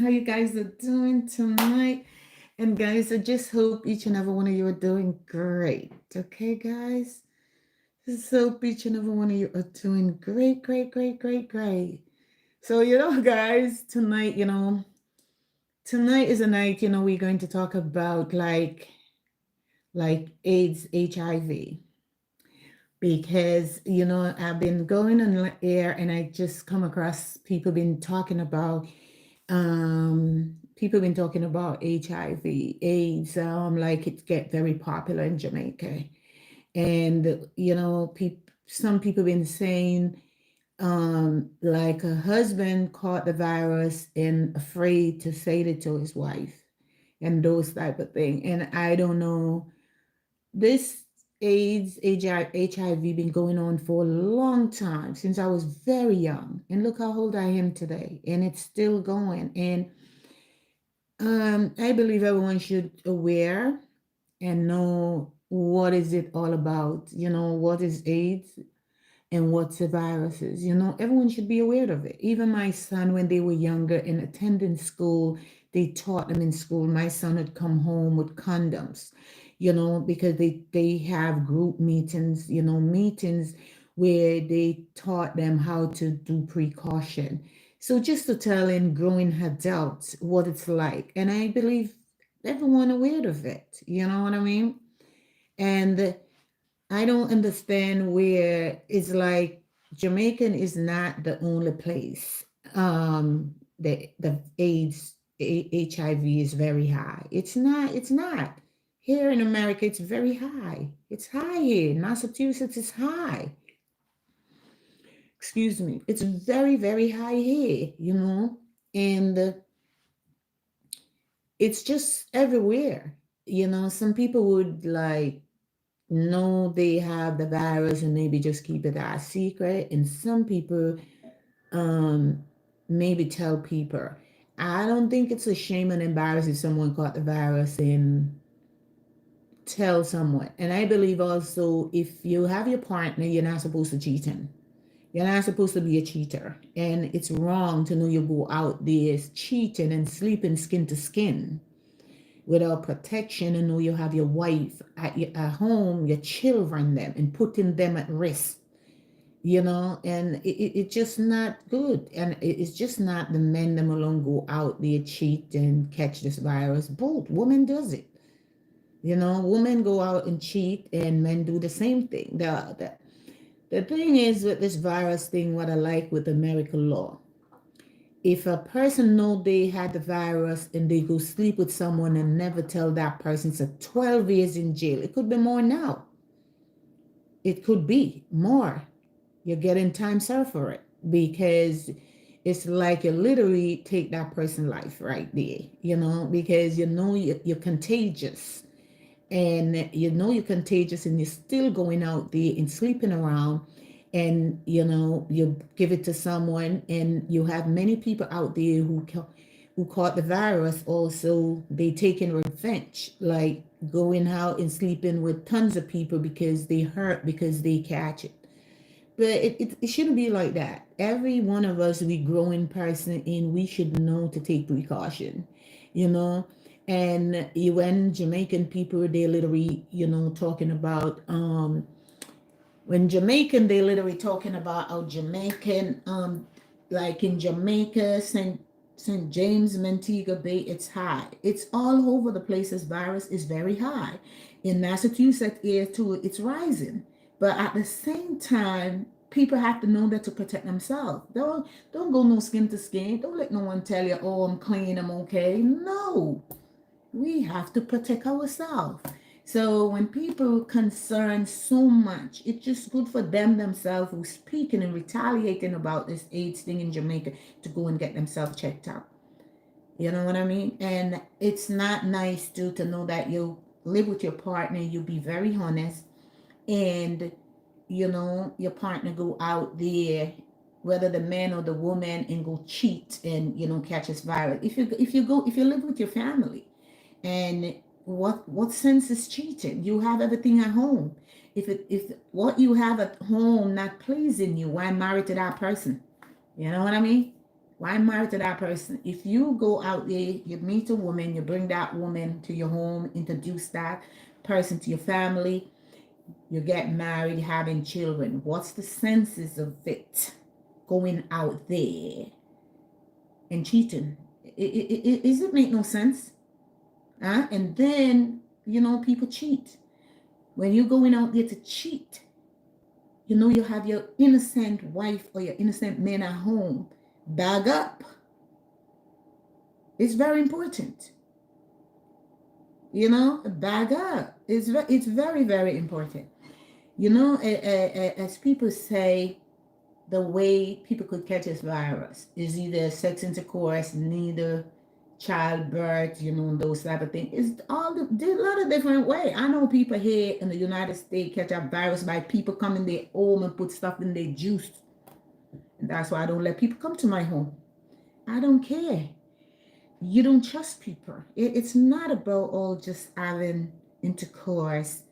How you guys are doing tonight? And guys, I just hope each and every one of you are doing great. Okay, guys? Just hope each and every one of you are doing great, great, great, great, great. So, guys, tonight is a night, we're going to talk about like AIDS, HIV. Because, I've been going on the air and I just come across people been talking about HIV, AIDS, like it get very popular in Jamaica. And, some people been saying, like a husband caught the virus and afraid to say it to his wife and those type of thing. And I don't know, this AIDS, HIV been going on for a long time since I was very young. And look how old I am today. And it's still going. And I believe everyone should aware and know what is it all about. What is AIDS and what's the viruses. Everyone should be aware of it. Even my son, when they were younger and attending school, they taught them in school. My son would come home with condoms, because they have group meetings, meetings where they taught them how to do precaution. So just to tell in growing adults what it's like. And I believe everyone aware of it. You know what I mean? And I don't understand where it's like Jamaican is not the only place. The AIDS, HIV is very high. It's not. Here in America, it's very high. It's high here. In Massachusetts, it's high. Excuse me. It's very, very high here. And it's just everywhere. Some people would like know they have the virus and maybe just keep it a secret. And some people um maybe tell people. I don't think it's a shame and embarrass if someone caught the virus and tell someone. And I believe also if you have your partner, you're not supposed to cheat him. You're not supposed to be a cheater. And it's wrong to know you go out there cheating and sleeping skin to skin without protection and know you have your wife at home, your children, them, and putting them at risk, and it's just not good. And it's just not the men them alone go out there, cheat, and catch this virus. Both women does it. Women go out and cheat, and men do the same thing. The thing is with this virus thing, what I like with American law, if a person know they had the virus and they go sleep with someone and never tell that person, it's a 12 years in jail. It could be more now. It could be more. You're getting time served for it because it's like you literally take that person's life right there, because you're contagious, and you're contagious, and you're still going out there and sleeping around, and you give it to someone, and you have many people out there who caught the virus also. They taking revenge, like going out and sleeping with tons of people because they hurt because they catch it. But it shouldn't be like that. Every one of us, we growing person, and we should know to take precaution, you know. And when Jamaican people, they literally, talking about when Jamaican, they literally talking about how Jamaican, like in Jamaica, St. James, Montego Bay, it's high. It's all over the place. This virus is very high. In Massachusetts, here too, it's rising. But at the same time, people have to know that to protect themselves. Don't go no skin to skin. Don't let no one tell you, oh, I'm clean, I'm okay. No, we have to protect ourselves. So when people concern so much, it's just good for them themselves who's speaking and retaliating about this AIDS thing in Jamaica to go and get themselves checked out. You know what I mean? And it's not nice to know that you live with your partner, you be very honest, and your partner go out there, whether the man or the woman, and go cheat and catch this virus. If you live with your family, and what sense is cheating? You have everything at home. If what you have at home not pleasing you, why marry to that person? You know what I mean? Why married to that person? If you go out there, you meet a woman, you bring that woman to your home, introduce that person to your family, you get married, having children. What's the senses of it? Going out there and cheating. Does it make no sense? And then, people cheat. When you're going out there to cheat, you have your innocent wife or your innocent man at home. Bag up. It's very important. Bag up. It's very, very important. As people say, the way people could catch this virus is either sex intercourse, neither childbirth, those type of things. It's a lot of different way. I know people here in the United States catch a virus by people coming their home and put stuff in their juice. And that's why I don't let people come to my home. I don't care. You don't trust people. It's not about all just having intercourse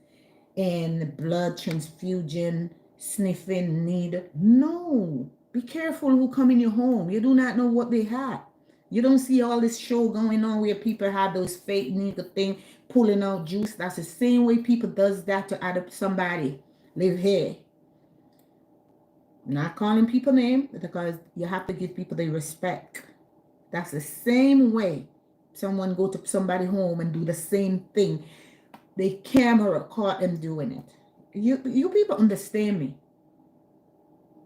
and blood transfusion, sniffing needle. No. Be careful who come in your home. You do not know what they have. You don't see all this show going on where people have those fake needle thing pulling out juice. That's the same way people does that to other somebody live here. I'm not calling people names because you have to give people the respect. That's the same way someone go to somebody home and do the same thing. The camera caught them doing it. You people understand me.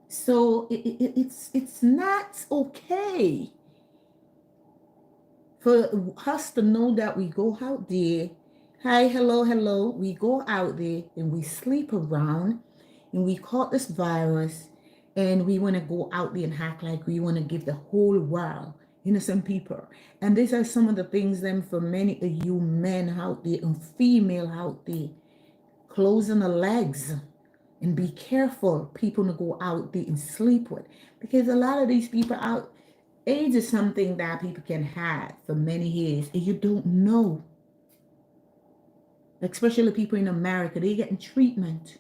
So it's not okay for us to know that we go out there. Hi, hello, hello. We go out there and we sleep around and we caught this virus and we want to go out there and act like we want to give the whole world innocent people. And these are some of the things then for many of you men out there and female out there. Closing the legs and be careful people to go out there and sleep with. Because a lot of these people out, AIDS is something that people can have for many years and you don't know. Especially people in America, they getting treatment.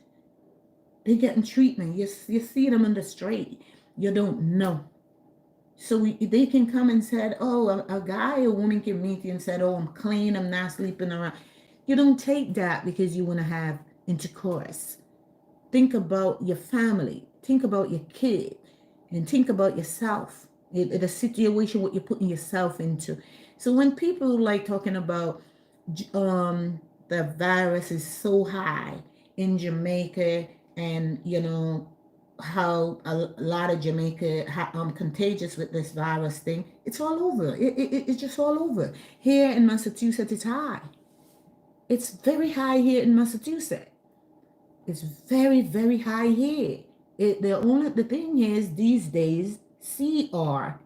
They getting treatment. You see them in the street. You don't know. So they can come and said, oh, a guy or woman can meet you and said, oh, I'm clean, I'm not sleeping around. You don't take that because you want to have intercourse. Think about your family. Think about your kid. And think about yourself. The situation what you're putting yourself into. So when people like talking about the virus is so high in Jamaica and, how a lot of Jamaica contagious with this virus thing. It's all over. It's just all over. Here in Massachusetts, it's high. It's very high here in Massachusetts. It's very, very high here. The thing is these days, CR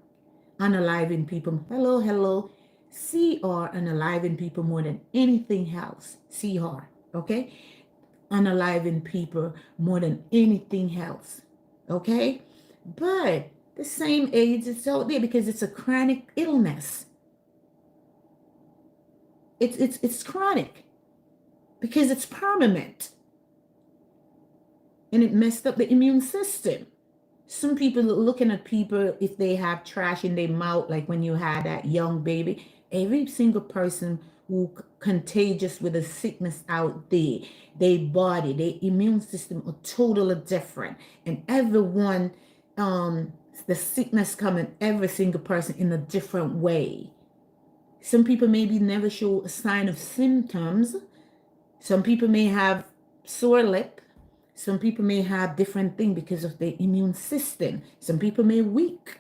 unaliving people. Hello, hello. CR unaliving people more than anything else. CR, okay? Unaliving people more than anything else. Okay? But the same AIDS is out there because it's a chronic illness. It's chronic because it's permanent. And it messed up the immune system. Some people looking at people if they have trash in their mouth, like when you had that young baby. Every single person who contagious with a sickness out there, their body, their immune system are totally different. And everyone, the sickness coming every single person in a different way. Some people maybe never show a sign of symptoms. Some people may have sore lip. Some people may have different things because of their immune system. Some people may weak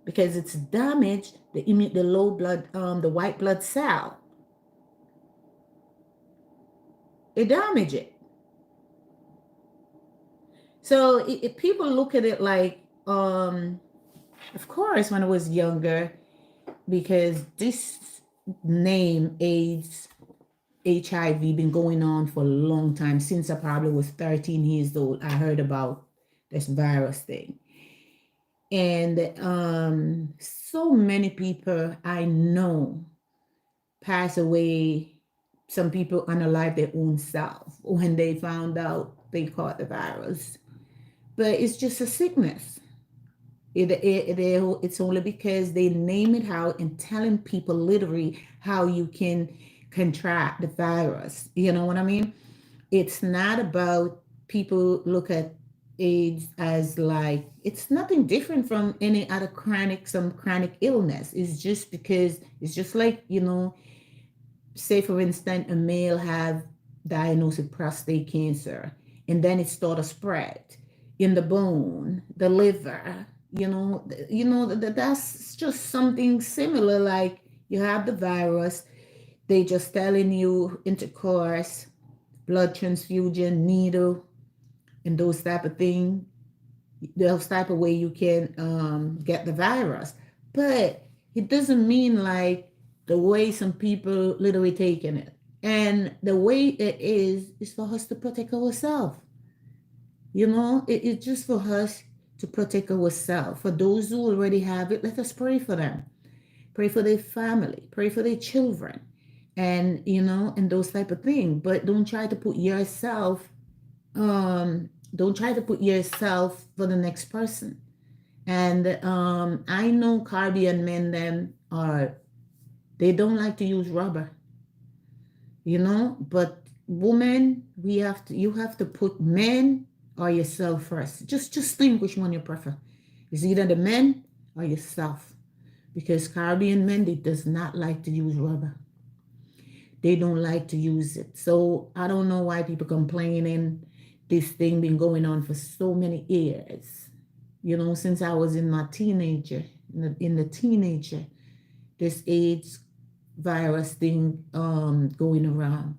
because it's damaged the low blood, the white blood cell. It damage it. So if people look at it like, of course, when I was younger, because this name AIDS, HIV been going on for a long time. Since I probably was 13 years old, I heard about this virus thing. And so many people I know pass away. Some people unalive their own self when they found out they caught the virus. But it's just a sickness. It's only because they name it out and telling people literally how you can contract the virus. You know what I mean? It's not about people look at AIDS as like it's nothing different from any other some chronic illness. It's just because it's just like, say for instance, a male have diagnosed with prostate cancer, and then it start to spread in the bone, the liver. That's just something similar. Like you have the virus, they just telling you intercourse, blood transfusion, needle, and those type of thing. Those type of way you can get the virus, but it doesn't mean like the way some people literally taking it. And the way it is for us to protect ourselves. It's just for us to protect ourselves. For those who already have it, let us pray for them. Pray for their family. Pray for their children. And those type of things. But don't try to put yourself for the next person. And I know Caribbean men them are they don't like to use rubber, but women, you have to put men or yourself first. Just think which one you prefer. It's either the men or yourself. Because Caribbean men, they does not like to use rubber. They don't like to use it. So I don't know why people complaining. This thing been going on for so many years. Since I was in my teenager, in the teenager, this AIDS virus thing going around.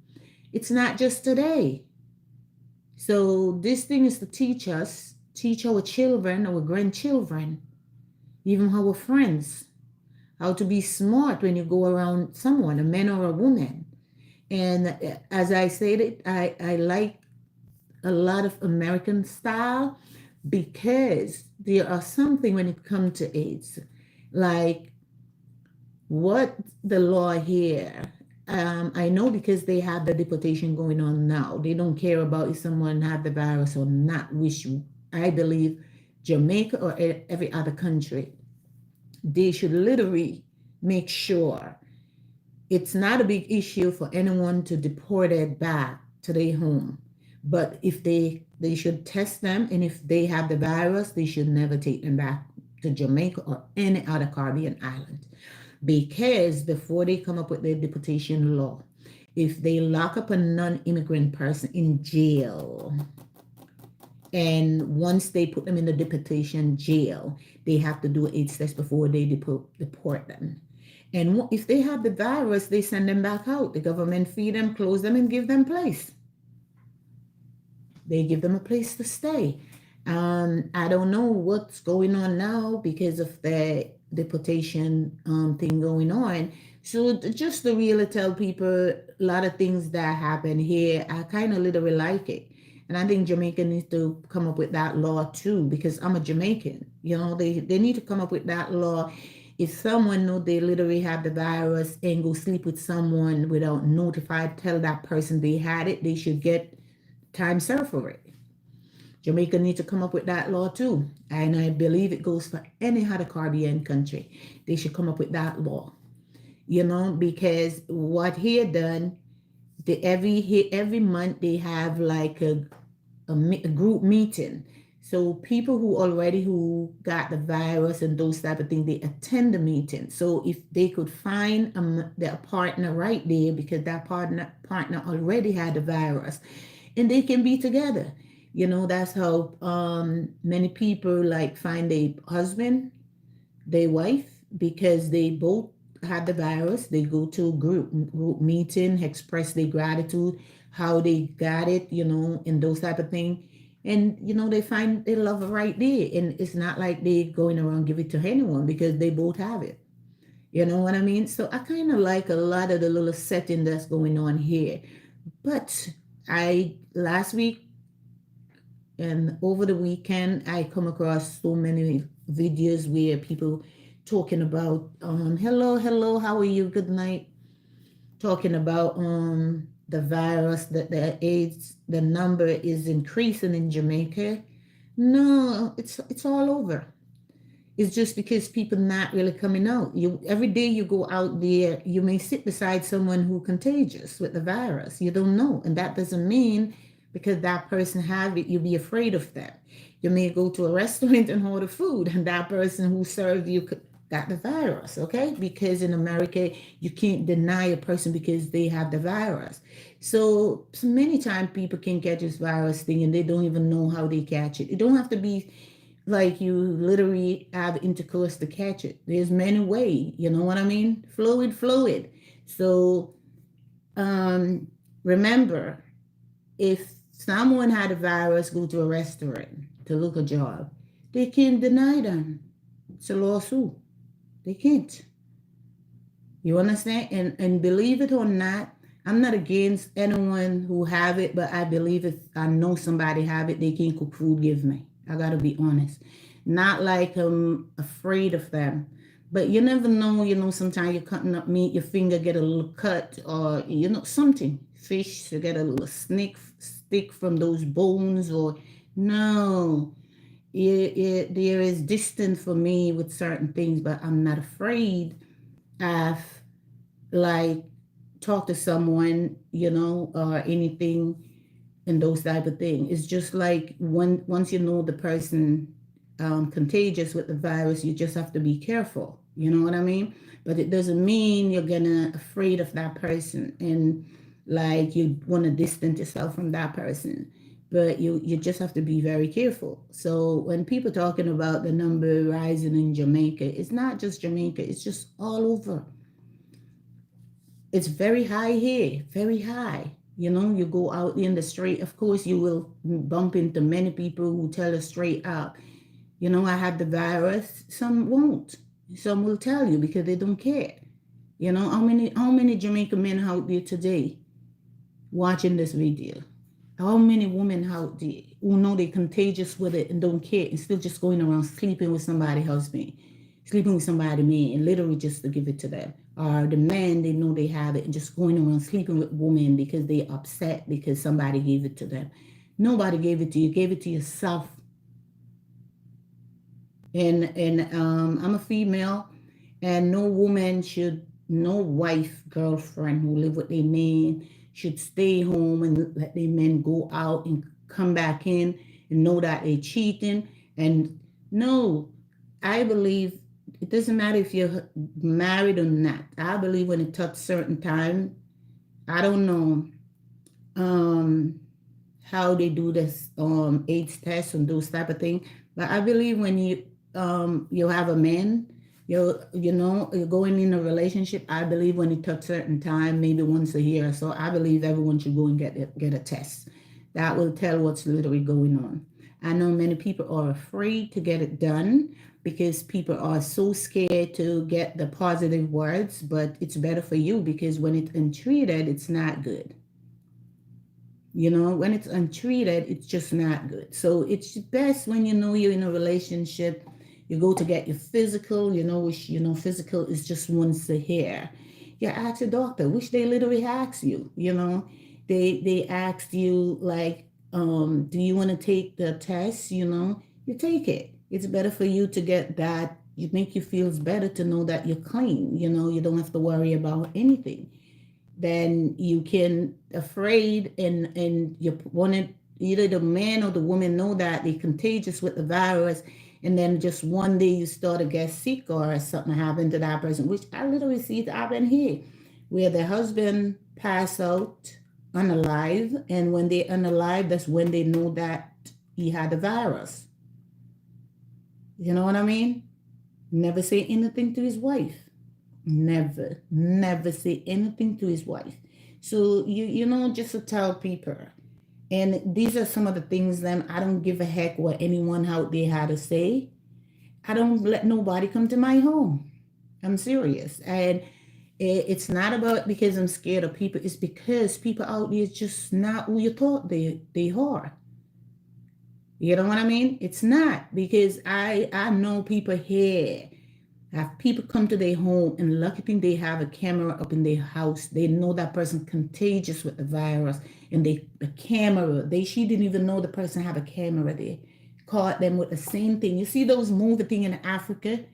It's not just today. So this thing is to teach our children, our grandchildren, even our friends, how to be smart when you go around someone, a man or a woman. And as I said, I like a lot of American style because there are something when it comes to AIDS, like what the law here. I know because they have the deportation going on now. They don't care about if someone had the virus or not, which I believe Jamaica or every other country, they should literally make sure it's not a big issue for anyone to deport it back to their home. But if they should test them, and if they have the virus, they should never take them back to Jamaica or any other Caribbean island. Because before they come up with their deportation law, if they lock up a non-immigrant person in jail, and once they put them in the deportation jail, they have to do an AIDS test before they deport them. And if they have the virus, they send them back out. The government feed them, close them, and give them place. They give them a place to stay. I don't know what's going on now because of the deportation thing going on. So just to really tell people a lot of things that happen here, I kind of literally like it. And I think Jamaica needs to come up with that law too, because I'm a Jamaican. They need to come up with that law. If someone know they literally have the virus and go sleep with someone without notified, tell that person they had it, they should get time served for it. Jamaica needs to come up with that law too. And I believe it goes for any other Caribbean country. They should come up with that law. Because what here done, every month they have like a group meeting. So people who got the virus and those type of things, they attend the meeting. So if they could find their partner right there, because that partner already had the virus, and they can be together. That's how many people like find their husband, their wife, because they both had the virus. They go to a group meeting, express their gratitude, how they got it, and those type of things. And they find their love right there. And it's not like they going around give it to anyone because they both have it. You know what I mean? So I kind of like a lot of the little setting that's going on here. But last week and over the weekend, I come across so many videos where people talking about hello, how are you, good night, talking about the virus, that the AIDS, the number is increasing in Jamaica. No, it's all over. It's just because people not really coming out. You every day you go out there, you may sit beside someone who contagious with the virus. You don't know, and that doesn't mean because that person have it, you be afraid of them. You may go to a restaurant and order food, and that person who served you got the virus. Okay, because in America you can't deny a person because they have the virus. So many times people can catch this virus thing and they don't even know how they catch it. It don't have to be like you literally have intercourse to catch it. There's many ways, you know what I mean? Fluid. So um, remember, if someone had a virus, go to a restaurant to look a job, they can't deny them. It's a lawsuit. They can't. You understand? And believe it or not, I'm not against anyone who have it, but I believe if I know somebody have it, they can cook food, give me. I gotta be honest. Not like I'm afraid of them. But you never know, sometimes you're cutting up meat, your finger get a little cut, or something. Fish, you get a little stick from those bones, or no. There is distance for me with certain things, but I'm not afraid of like talk to someone, or anything and those type of things. It's just like once you know the person contagious with the virus, you just have to be careful. You know what I mean? But it doesn't mean you're gonna afraid of that person and like you want to distance yourself from that person. But you just have to be very careful. So when people talking about the number rising in Jamaica, it's not just Jamaica, it's just all over. It's very high here, very high. You go out in the street, of course, you will bump into many people who tell us straight out, I have the virus. Some won't. Some will tell you because they don't care. How many Jamaican men out there today watching this video? How many women out there who know they're contagious with it and don't care and still just going around sleeping with somebody's husband, sleeping with somebody man, and literally just to give it to them? Or the men, they know they have it and just going around sleeping with women because they're upset because somebody gave it to them. Nobody gave it to you. You gave it to yourself. And I'm a female, and no wife, girlfriend who live with their man should stay home and let their men go out and come back in and know that they're cheating. And no, I believe it doesn't matter if you're married or not. I believe when it touch certain time, I don't know um, how they do this AIDS test and those type of thing, but I believe when you have a man, you're going in a relationship. I believe when it touch certain time, maybe once a year or so, I believe everyone should go and get a test. That will tell what's literally going on. I know many people are afraid to get it done because people are so scared to get the positive words, but it's better for you because when it's untreated, it's not good. When it's untreated, it's just not good. So it's best when you're in a relationship, you go to get your physical, which physical is just once a year. You ask your doctor, which they literally ask you, they asked you like, do you want to take the test? You take it. It's better for you to get that. You make you feels better to know that you're clean. You don't have to worry about anything. Then you can afraid and you wanted either the man or the woman know that they're contagious with the virus, and then just one day you start to get sick or something happened to that person, which I literally see it happen here, where the husband pass out unalive, and when they unalive, that's when they know that he had the virus. You know what I mean? Never say anything to his wife. Never say anything to his wife. So just to tell people. And these are some of the things that I don't give a heck what anyone out there had to say. I don't let nobody come to my home. I'm serious. And it's not about because I'm scared of people. It's because people out there is just not who you thought they are. You know what I mean? It's not because I know people here have people come to their home and lucky thing they have a camera up in their house. They know that person contagious with the virus, and the camera. She didn't even know the person have a camera there. caught them with the same thing. You see those movie thing in Africa?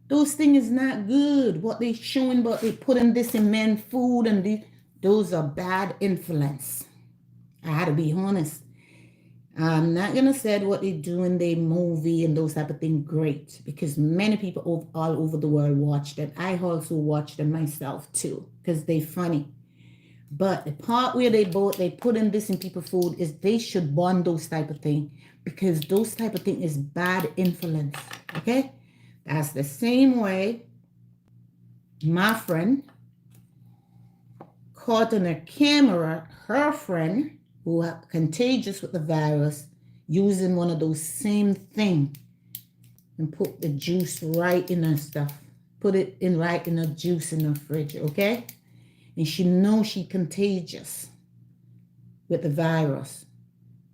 Those things is not good. What they showing, but they putting this in men food and those are bad influence. I had to be honest. I'm not gonna say what they do in their movie and those type of things great because many people all over the world watch them. I also watch them myself too because they funny. But the part where they put in this in people food is they should ban those type of thing because those type of thing is bad influence. Okay, that's the same way my friend caught on a camera her friend who are contagious with the virus using one of those same thing and put the juice right in her stuff. Put it in right in her juice in her fridge, okay? And she knows she contagious with the virus,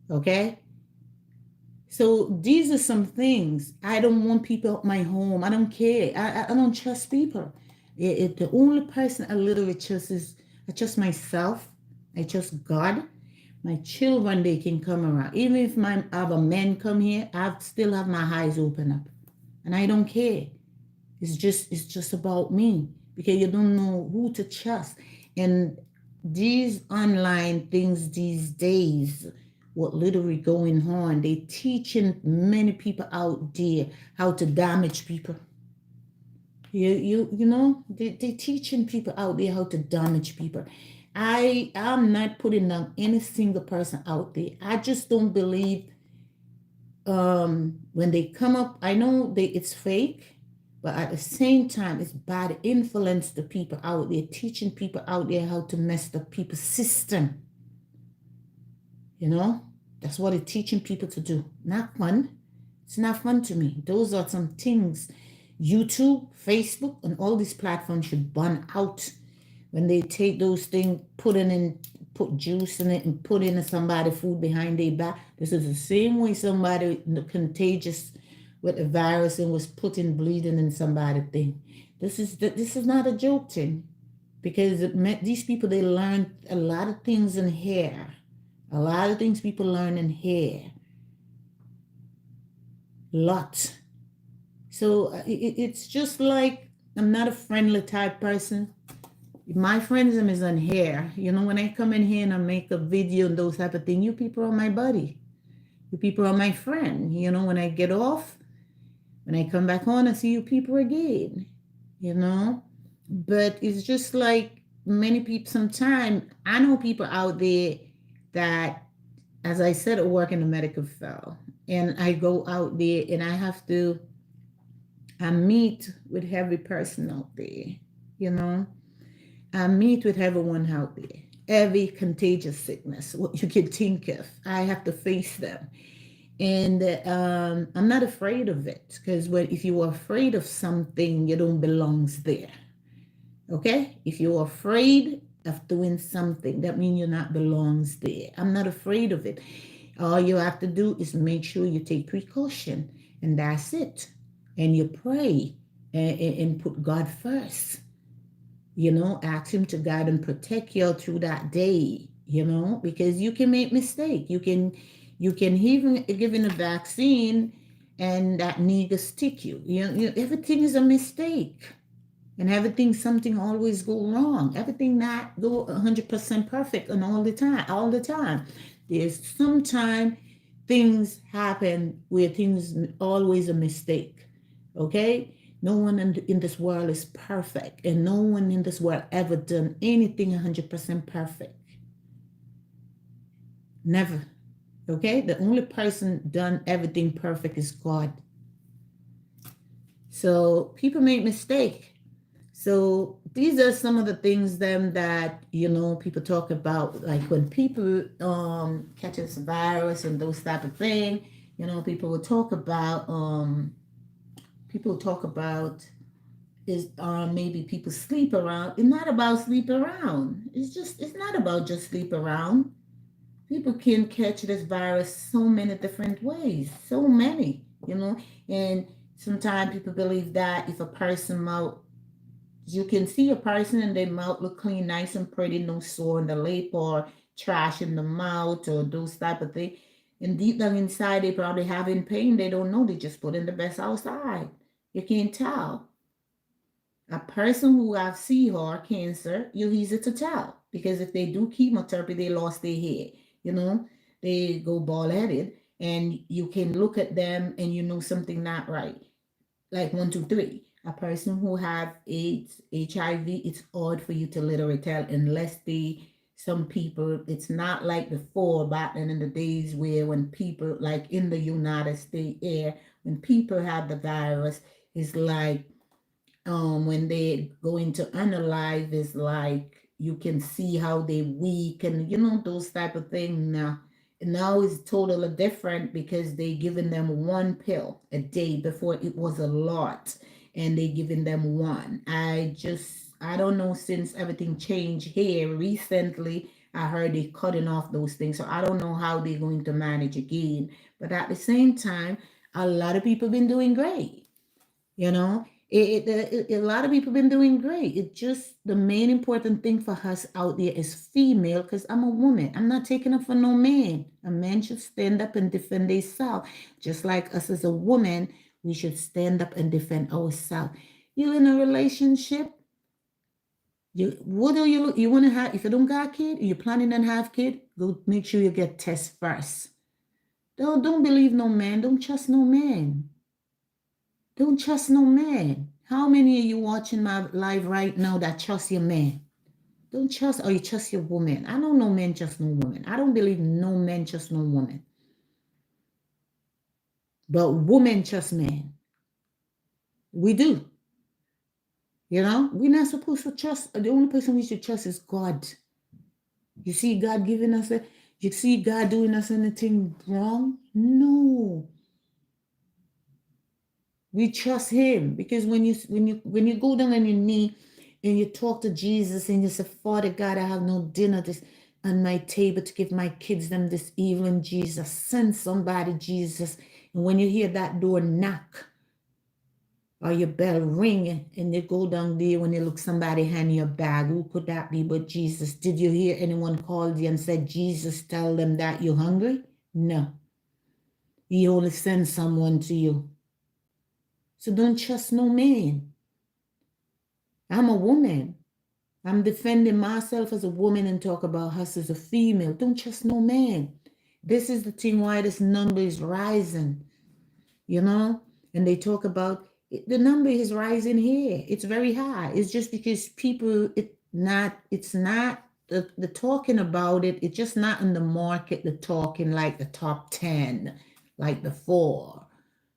okay? So these are some things. I don't want people at my home. I don't care. I don't trust people. The only person I literally trust is I trust myself. I trust God. My children, they can come around. Even if my other men come here, I still have my eyes open up. And I don't care. It's just about me. Because you don't know who to trust. And these online things these days, what literally going on, they teaching many people out there how to damage people. You know, they teaching people out there how to damage people. I'm not putting down any single person out there. I just don't believe when they come up, I know it's fake, but at the same time it's bad influence to people out there, teaching people out there how to mess up people's system. You know, that's what it's teaching people to do. Not fun. It's not fun to me. Those are some things YouTube, Facebook, and all these platforms should ban out when they take those things, put juice in it and put in somebody food behind their back. This is the same way somebody contagious with a virus and was putting bleeding in somebody's thing. This is not a joke thing because these people, they learn a lot of things in here. A lot of things people learn in here. Lot. So it's just like I'm not a friendly type person. My friendism is on here. You know, when I come in here and I make a video and those type of things, you people are my buddy. You people are my friend. You know, when I get off, when I come back on, I see you people again. You know? But it's just like many people, sometimes I know people out there that, as I said, I work in the medical field. And I go out there and I meet with every person out there, you know. I meet with everyone out there. Every contagious sickness, what you can think of, I have to face them. And I'm not afraid of it because if you are afraid of something, you don't belong there. Okay? If you're afraid of doing something, that means you're not belongs there. I'm not afraid of it. All you have to do is make sure you take precaution, and that's it. And you pray and put God first. You know, ask Him to guide and protect you through that day. You know, because you can make mistake. You can even given a vaccine, and that nigga stick you. Everything is a mistake. And everything, something always go wrong. Everything not go 100% perfect and all the time. There's sometimes things happen where things always a mistake. Okay? No one in this world is perfect. And no one in this world ever done anything 100% perfect. Never. Okay? The only person done everything perfect is God. So people make mistakes. So these are some of the things then that, you know, people talk about, like when people catch this virus and those type of thing, you know, people will talk about is maybe people sleep around. It's not about sleep around. It's not about just sleep around. People can catch this virus so many different ways, so many, you know, and sometimes people believe that if a person mouth, you can see a person and their mouth look clean, nice and pretty, no sore in the lip or trash in the mouth or those type of things. And deep down inside, they probably having pain. They don't know. They just put in the best outside. You can't tell. A person who have CR cancer, you're easy to tell because if they do chemotherapy, they lost their hair. You know, they go bald headed, and you can look at them and you know something not right. Like one, two, three. A person who have AIDS, HIV, it's odd for you to literally tell unless they. Some people, it's not like before back then in the days where when people like in the United States air, when people had the virus, it's like when they go into unalive is like you can see how they weak and you know those type of things now it's totally different because they giving them one pill a day. Before it was a lot and they giving them one. I don't know, since everything changed here recently, I heard they cutting off those things, so I don't know how they're going to manage again. But at the same time, a lot of people been doing great. You know, a lot of people been doing great. It just the main important thing for us out there is female, because I'm a woman. I'm not taking up for no man. A man should stand up and defend themselves. Just like us as a woman, we should stand up and defend ourselves. You in a relationship, what do you look? You want to have? If you don't got a kid, you planning on have kid, go make sure you get test first. Don't believe no man. Don't trust no man. Don't trust no man. How many of you watching my live right now that trust your man? Don't trust, or you trust your woman. I don't know men trust no woman. I don't believe no man trust no woman. But women trust men. We do. You know, we're not supposed to trust. The only person we should trust is God. You see God giving us a, you see God doing us anything wrong? No. We trust him because when you go down on your knee and you talk to Jesus and you say, Father God, I have no dinner this on my table to give my kids them this evening. Jesus, send somebody, Jesus. And when you hear that door knock or your bell ring and you go down there, when you look somebody hand you a bag, who could that be but Jesus? Did you hear anyone call you and said, Jesus, tell them that you're hungry? No. He only sends someone to you. So don't trust no man. I'm a woman. I'm defending myself as a woman and talk about us as a female. Don't trust no man. This is the thing why this number is rising, you know? And they talk about the number is rising here. It's very high. It's just because people, it's not the talking about it. It's just not in the market, the talking like the top 10, like before.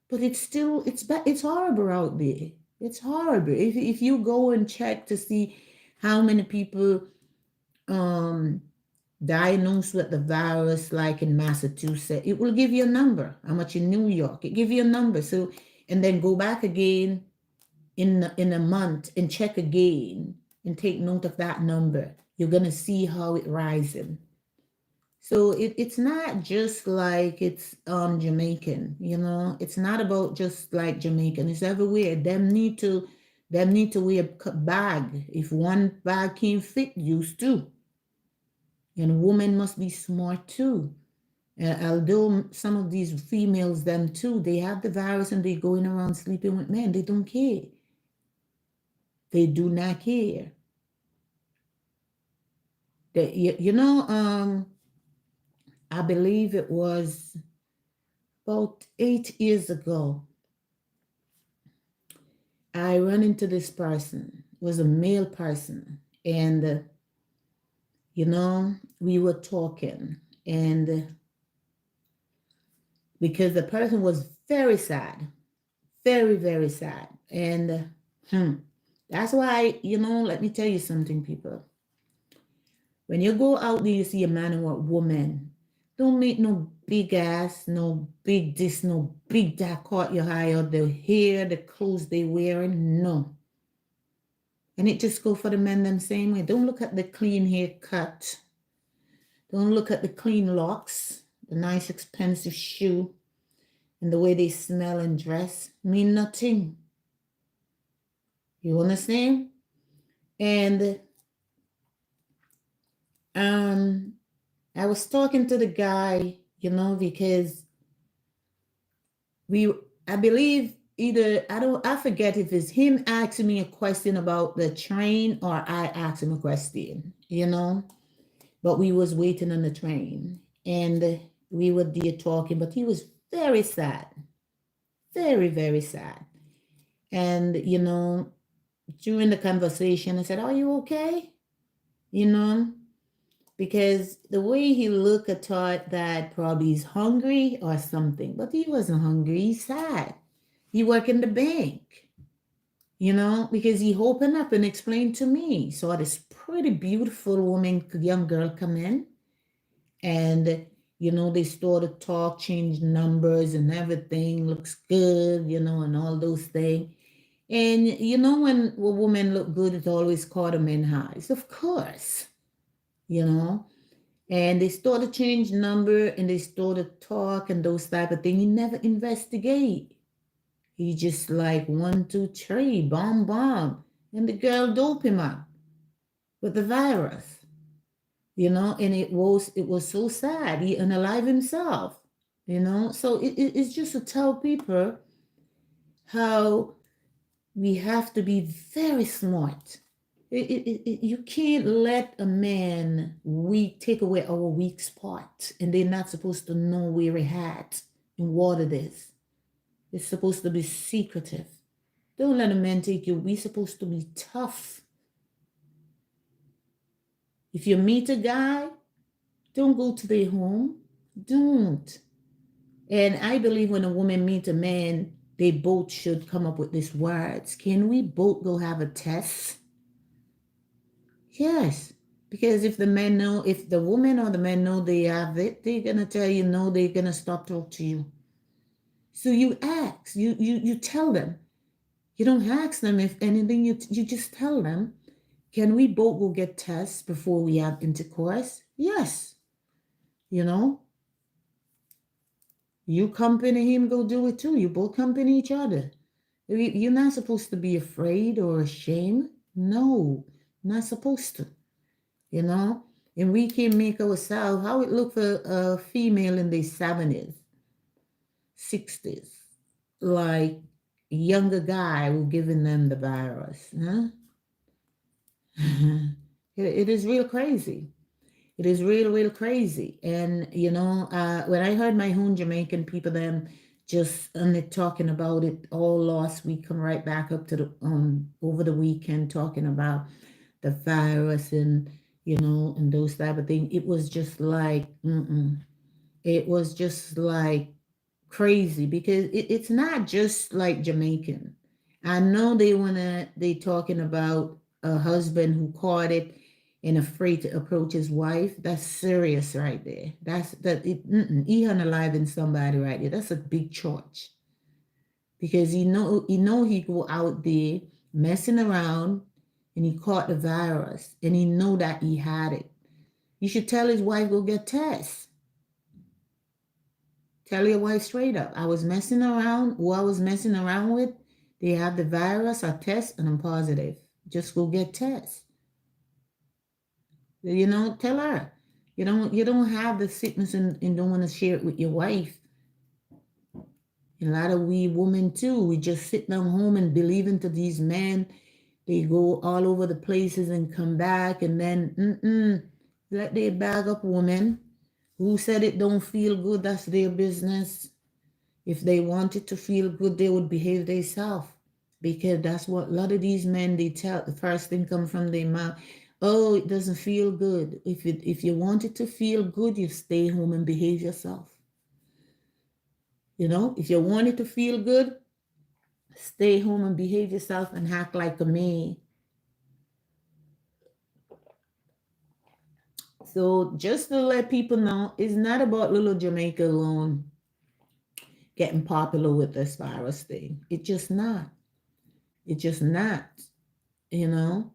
But it's still, it's horrible out there. It's horrible. If you go and check to see how many people um diagnosed with the virus, like in Massachusetts, it will give you a number. How much in New York? It give you a number. So, and then go back again in a month and check again and take note of that number. You're gonna see how it rising. So it's not just like it's Jamaican, you know. It's not about just like Jamaican. It's everywhere. Them need to wear a bag. If one bag can't fit, use two. And women must be smart too. Although some of these females, them too, they have the virus and they going around sleeping with men. They don't care. They do not care. I believe it was about 8 years ago. I run into this person. It was a male person, and we were talking, and because the person was very sad, very very sad, and that's why let me tell you something, people. When you go out there, you see a man or a woman. Don't make no big ass, no big this, no big that caught your eye, or the hair, the clothes they wearing. No. And it just go for the men them same way. Don't look at the clean haircut. Don't look at the clean locks, the nice expensive shoe, and the way they smell and dress. Mean nothing. You understand? And I was talking to the guy because we, I believe either, I forget if it's him asking me a question about the train or I asked him a question. But we was waiting on the train and we were there talking, but he was very sad, very, very sad. And, during the conversation, I said, "Are you okay?" You know, because the way he looked, I thought that probably he's hungry or something, but he wasn't hungry. He's sad. He worked in the bank, because he opened up and explained to me. Saw this pretty beautiful woman, young girl come in, and they started talk, change numbers and everything looks good, and all those things. And when a woman look good, it always caught a man eyes, of course, you know. And they started change number and they started talk and those type of thing. He never investigate. He just like 1, 2, 3, bomb, bomb, and the girl dope him up with the virus. And it was so sad. He unalive himself. So it's just to tell people how we have to be very smart. You can't let a man take away our weak spot, and they're not supposed to know where we're at and what it is. It's supposed to be secretive. Don't let a man take you. We're supposed to be tough. If you meet a guy, don't go to their home. Don't. And I believe when a woman meets a man, they both should come up with these words. Can we both go have a test? Yes. Because if the woman or the man know they have it, they're gonna tell you no, they're gonna stop talking to you. So you ask, you tell them. You don't ask them if anything, you just tell them, can we both go get tests before we have intercourse? Yes. You know, you accompany him, go do it too. You both accompany each other. You're not supposed to be afraid or ashamed. No, not supposed to. You know, and we can make ourselves how it look for a female in the 70s, 60s, like a younger guy who giving them the virus. Huh? It is real crazy. It is real, real crazy. And when I heard my own Jamaican people them just talking about it all last week, come right back up to the over the weekend talking about the virus and and those type of things. It was just like it was just like crazy because it's not just like Jamaican. I know they talking about a husband who caught it and afraid to approach his wife. That's serious right there. He unaliving somebody right there. That's a big charge because he go out there messing around and he caught the virus and he know that he had it. You should tell his wife go get tests. Tell your wife straight up. I was messing around. Who I was messing around with, they have the virus. I test and I'm positive. Just go get tests. Tell her. You don't have the sickness and don't want to share it with your wife. A lot of we women too, we just sit down home and believe into these men. They go all over the places and come back and then let they bag up women. Who said it don't feel good? That's their business. If they wanted to feel good, they would behave themselves. Because that's what a lot of these men they tell. The first thing come from their mouth. Oh, it doesn't feel good. If you wanted to feel good, you stay home and behave yourself. If you wanted to feel good, stay home and behave yourself and act like a man. So just to let people know, it's not about little Jamaica alone getting popular with this virus thing. It's just not. It's just not. You know,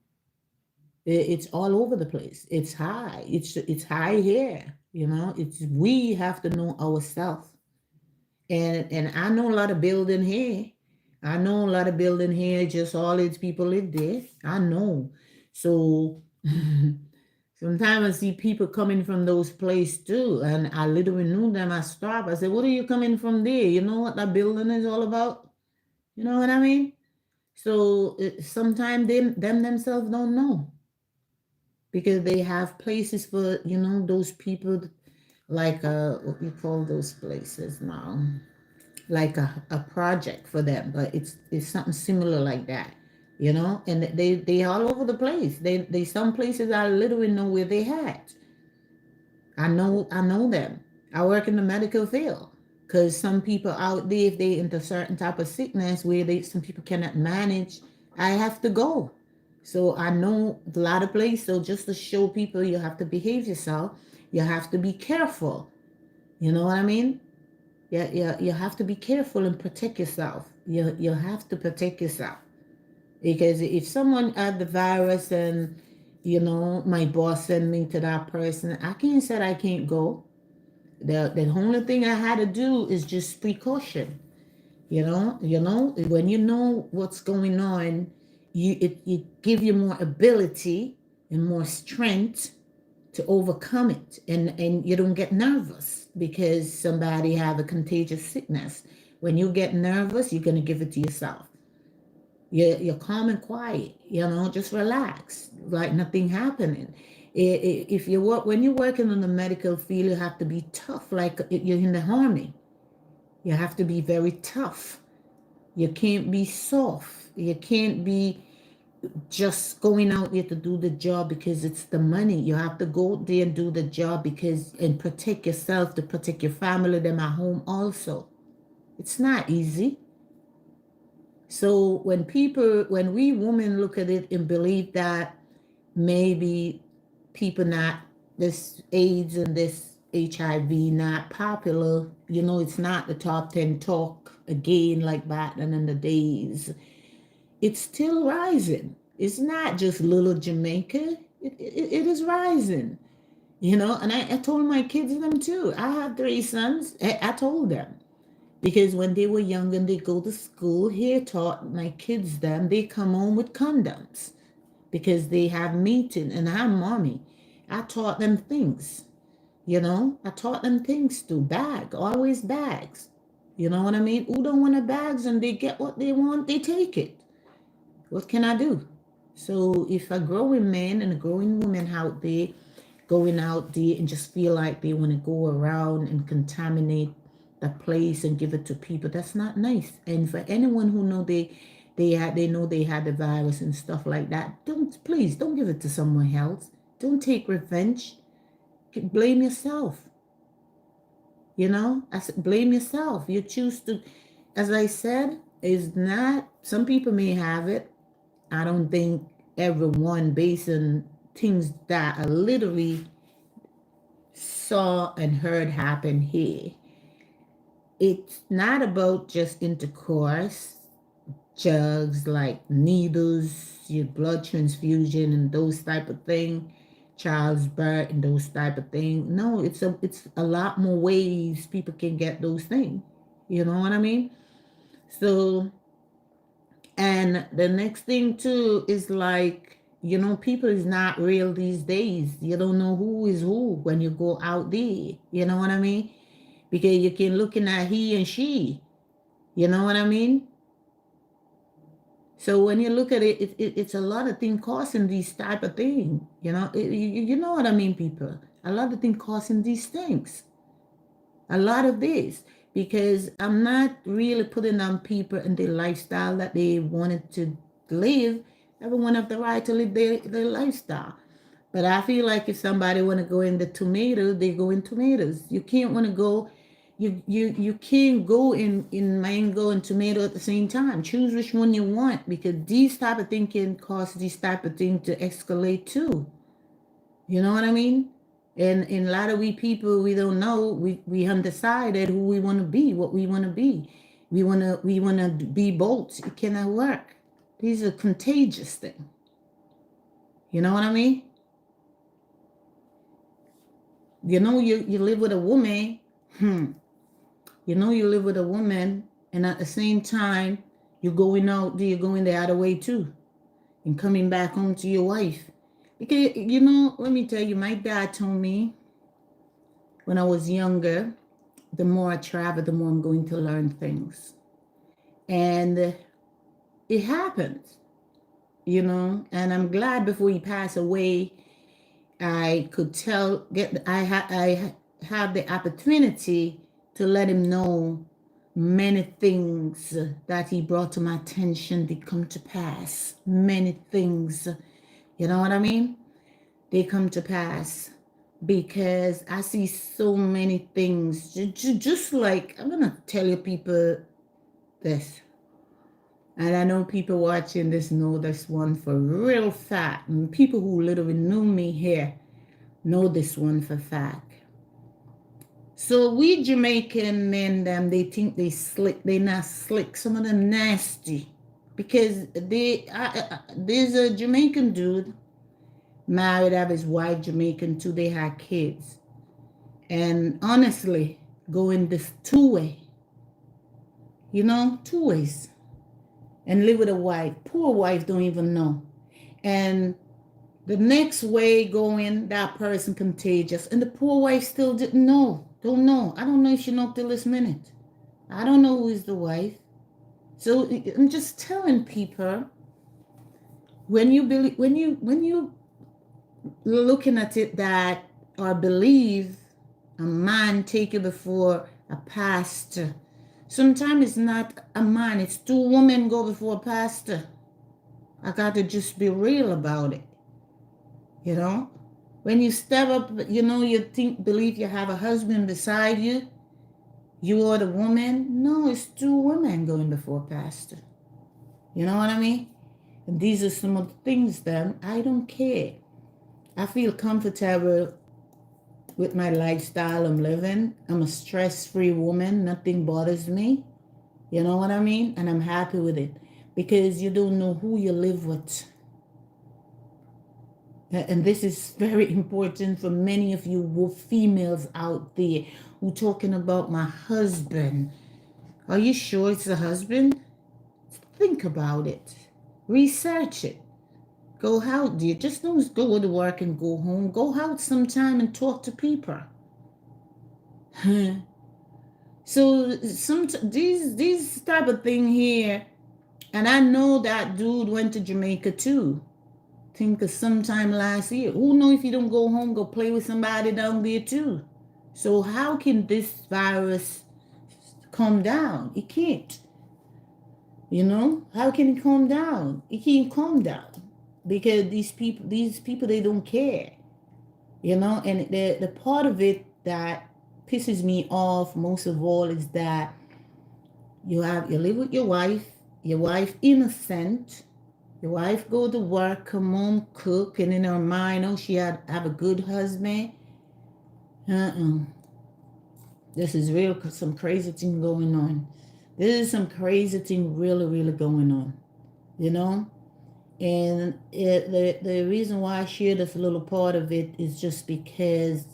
it's all over the place. It's high. It's high here. It's we have to know ourselves. And I know a lot of building here. I know a lot of building here. Just all its people live there. I know. So Sometimes I see people coming from those places too, and I literally knew them. I stopped. I said, "What are you coming from there? You know what that building is all about? You know what I mean?" So sometimes them themselves don't know because they have places for those people, like what you call those places now, like a project for them, but it's something similar like that, and they all over the place. They some places I literally know where they had. I know them. I work in the medical field because some people out there, if they into certain type of sickness where some people cannot manage, I have to go. So I know a lot of places. So just to show people you have to behave yourself, you have to be careful. You know what I mean? Yeah, yeah, you have to be careful and protect yourself. You have to protect yourself because if someone had the virus and my boss sent me to that person, I can't say I can't go. The only thing I had to do is just precaution. When you know what's going on, it give you more ability and more strength to overcome it, and you don't get nervous because somebody have a contagious sickness. When you get nervous, you're gonna give it to yourself. You're calm and quiet, just relax, like nothing happening. If you work when you're working in the medical field, you have to be tough, like you're in the army. You have to be very tough. You can't be soft. You can't be just going out there to do the job because it's the money. You have to go there and do the job because and protect yourself, to protect your family, them at home also. It's not easy. So when we women look at it and believe that maybe people not this AIDS and this HIV not popular, it's not the top 10 talk again like back then in the days. It's still rising. It's not just little Jamaica. It is rising. And I told my kids them too. I have three sons. I told them because when they were young and they go to school, here taught my kids them they come home with condoms because they have meeting and I'm mommy. I taught them things. I taught them things to bag, always bags. You know what I mean? Who don't want a bags and they get what they want, they take it. What can I do? So if a growing man and a growing woman out there going out there and just feel like they want to go around and contaminate the place and give it to people, that's not nice. And for anyone who know they know they had the virus and stuff like that, don't give it to someone else. Don't take revenge. Blame yourself. I said blame yourself. You choose to, as I said, is not, some people may have it. I don't think everyone, based on things that I literally saw and heard happen here. It's not about just intercourse, jugs like needles, your blood transfusion and those type of thing, child's birth and those type of thing. No, it's a lot more ways people can get those things. You know what I mean? So, and the next thing too is like, people is not real these days. You don't know who is who when you go out there. You know what I mean? Because you can looking at he and she. You know what I mean? So when you look at it, it's a lot of things causing these type of thing. You know what I mean, people. A lot of things causing these things. A lot of this, because I'm not really putting on people and their lifestyle that they wanted to live. Everyone have the right to live their lifestyle. But I feel like if somebody want to go in the tomato, they go in tomatoes. You can't want to go, you can't go in mango and tomato at the same time. Choose which one you want because these type of thing can cause these type of thing to escalate too. You know what I mean? And a lot of we people, we don't know. We undecided who we want to be, what we want to be. We wanna be both. It cannot work. These are contagious things. You know what I mean? You live with a woman. You live with a woman, and at the same time, you're going out. You're going the other way too, and coming back home to your wife. Because, let me tell you, my dad told me when I was younger, the more I travel, the more I'm going to learn things. And it happens, and I'm glad before he passed away, I could I have the opportunity to let him know many things that he brought to my attention did come to pass. Many things, you know what I mean? They come to pass because I see so many things. Just like, I'm going to tell you people this. And I know people watching this know this one for real fact. And people who literally knew me here know this one for fact. So we Jamaican men, them, they think they slick. They not slick. Some of them nasty. Because there's a Jamaican dude married, have his wife Jamaican too. They had kids. And honestly, going this two-way, two ways. And live with a wife. Poor wife don't even know. And the next way going, that person contagious. And the poor wife still didn't know. Don't know. I don't know if she know till this minute. I don't know who is the wife. So I'm just telling people, when you looking at it that or believe a man take you before a pastor. Sometimes it's not a man, it's two women go before a pastor. I got to just be real about it. When you step up, you believe you have a husband beside you, you are the woman. No, it's two women going before a pastor. You know what I mean? And these are some of the things that I don't care. I feel comfortable with my lifestyle I'm living. I'm a stress-free woman. Nothing bothers me. You know what I mean? And I'm happy with it because you don't know who you live with. And this is very important for many of you females out there who talking about my husband. Are you sure it's a husband? Think about it. Research it. Go out, dear. Just don't go to work and go home. Go out sometime and talk to people. So these type of thing here, and I know that dude went to Jamaica too. Think of sometime last year. Who know if you don't go home, go play with somebody down there too? So how can this virus calm down? It can't. How can it calm down? It can't calm down because these people, they don't care. And the part of it that pisses me off most of all is that you live with your wife innocent. Your wife go to work, come home, cook, and in her mind, oh, she have a good husband. This is real, some crazy thing going on. This is some crazy thing really, really going on. And the reason why I share this little part of it is just because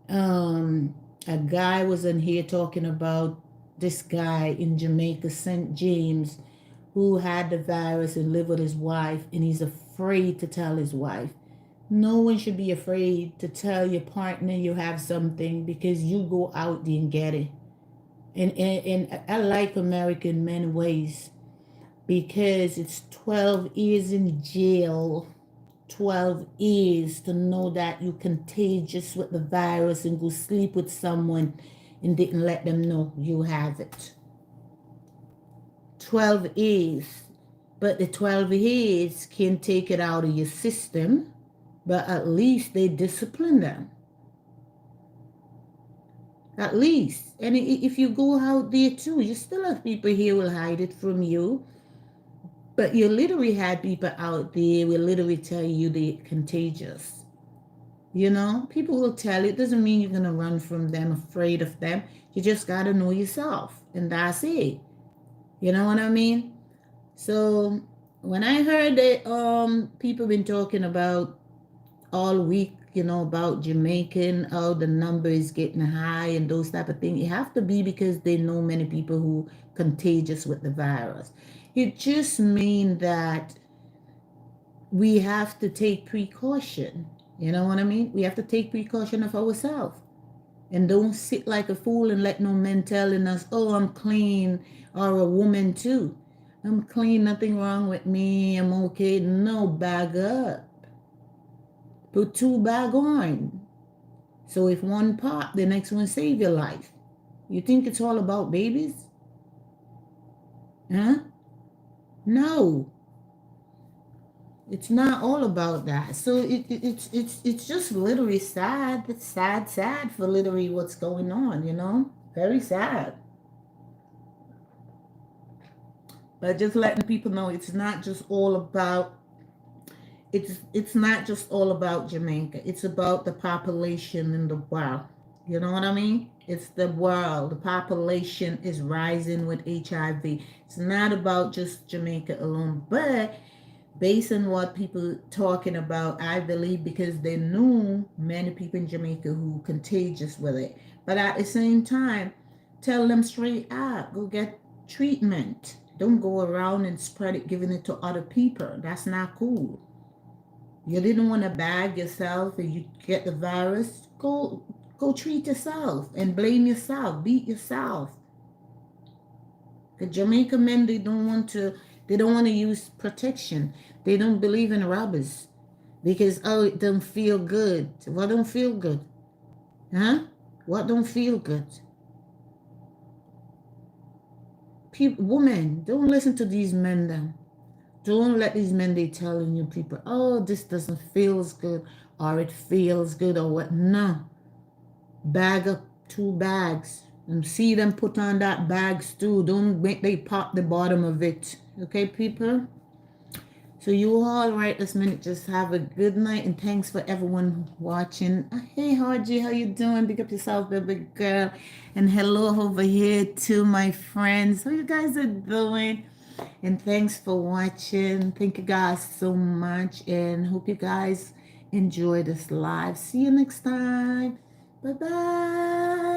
a guy was in here talking about this guy in Jamaica, St. James, who had the virus and lived with his wife, and he's afraid to tell his wife. No one should be afraid to tell your partner you have something because you go out there and get it. And I like American men ways because it's 12 years in jail, 12 years to know that you're contagious with the virus and go sleep with someone and didn't let them know you have it. 12 years. But the 12 years can take it out of your system, but at least they discipline them. At least. And if you go out there too, you still have people here will hide it from you. But you literally had people out there will literally tell you they're contagious. People will tell you. It doesn't mean you're going to run from them, afraid of them. You just got to know yourself. And that's it. You know what I mean? So when I heard that people been talking about all week, about Jamaican, how the number is getting high and those type of things, it have to be because they know many people who contagious with the virus. It just means that we have to take precaution. You know what I mean? We have to take precaution of ourselves. And don't sit like a fool and let no men telling us, oh, I'm clean, or a woman too. I'm clean, nothing wrong with me, I'm okay. No, bag up. Put two bag on. So if one pop, the next one save your life. You think it's all about babies? Huh? No. It's not all about that. So it's just literally sad. It's sad, sad for literally what's going on, you know? Very sad. But just letting people know it's not just all about it's not just all about Jamaica. It's about the population in the world. You know what I mean? It's the world. The population is rising with HIV. It's not about just Jamaica alone. But based on what people talking about, I believe because they knew many people in Jamaica who contagious with it. But at the same time, tell them straight out, go get treatment. Don't go around and spread it, giving it to other people. That's not cool. You didn't want to bag yourself and you get the virus. Go treat yourself and blame yourself. Beat yourself. The Jamaican men they don't want to use protection. They don't believe in rubbers because oh it don't feel good. What don't feel good? Huh? What don't feel good? People, women, don't listen to these men then. Don't let these men they telling you people, oh this doesn't feels good or it feels good or what. No. Bag up two bags and see them put on that bags too. Don't make they pop the bottom of it. Okay, people? So you all right this minute. Just have a good night and thanks for everyone watching. Hey Harji, how you doing? Big up yourself, baby girl. And hello over here to my friends. How you guys are doing? And thanks for watching. Thank you guys so much and hope you guys enjoy this live. See you next time. Bye bye.